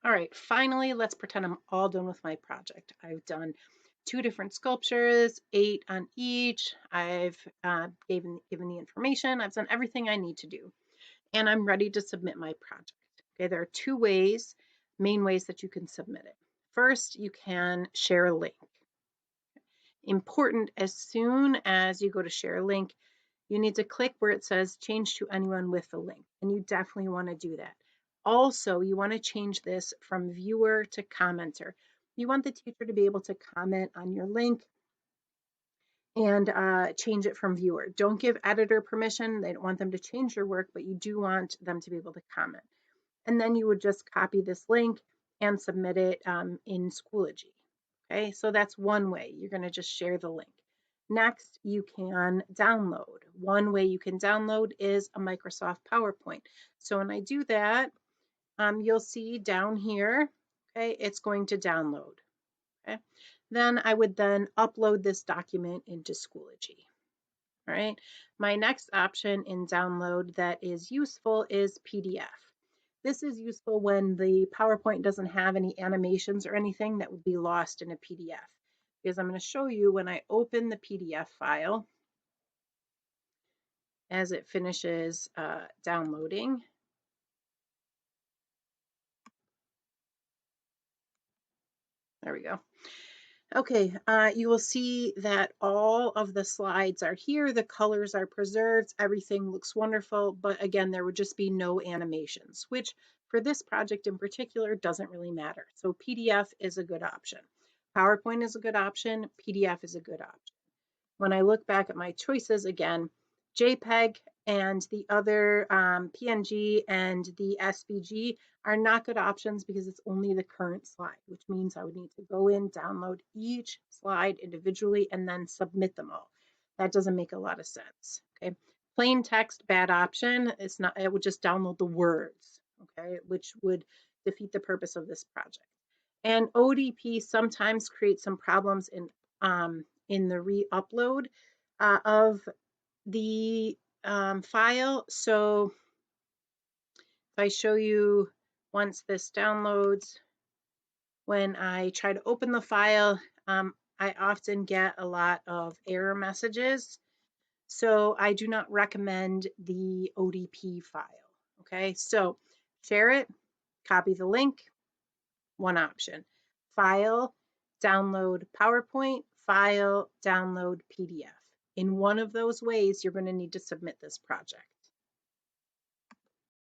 All right, finally, let's pretend I'm all done with my project. I've done 2 different sculptures, 8 on each. I've given the information. I've done everything I need to do, and I'm ready to submit my project. Okay, there are 2 main ways that you can submit it. First, you can share a link. Important, as soon as you go to share a link, you need to click where it says change to anyone with the link, and you definitely want to do that. Also, you want to change this from viewer to commenter. You want the teacher to be able to comment on your link and change it from viewer. Don't give editor permission. They don't want them to change your work, but you do want them to be able to comment. And then you would just copy this link and submit it in Schoology. Okay, so that's one way. You're going to just share the link. Next, you can download. One way you can download is a Microsoft PowerPoint. So when I do that, you'll see down here, okay, it's going to download. Okay, then I would then upload this document into Schoology. All right, my next option in download that is useful is PDF. This is useful when the PowerPoint doesn't have any animations or anything that would be lost in a PDF. Because I'm going to show you when I open the PDF file as it finishes downloading. There we go. Okay, you will see that all of the slides are here. The colors are preserved. Everything looks wonderful. But again, there would just be no animations, which for this project in particular doesn't really matter. So PDF is a good option. PowerPoint is a good option. PDF is a good option. When I look back at my choices again, JPEG and the other PNG and the SVG are not good options because it's only the current slide, which means I would need to go in, download each slide individually, and then submit them all. That doesn't make a lot of sense. Okay, plain text, bad option. It's not. It would just download the words. Okay, which would defeat the purpose of this project. And ODP sometimes creates some problems in the re-upload of the file. So if I show you once this downloads, when I try to open the file, I often get a lot of error messages. So I do not recommend the ODP file. Okay, so share it, copy the link, one option. File, download PowerPoint, file, download PDF. In one of those ways, you're going to need to submit this project.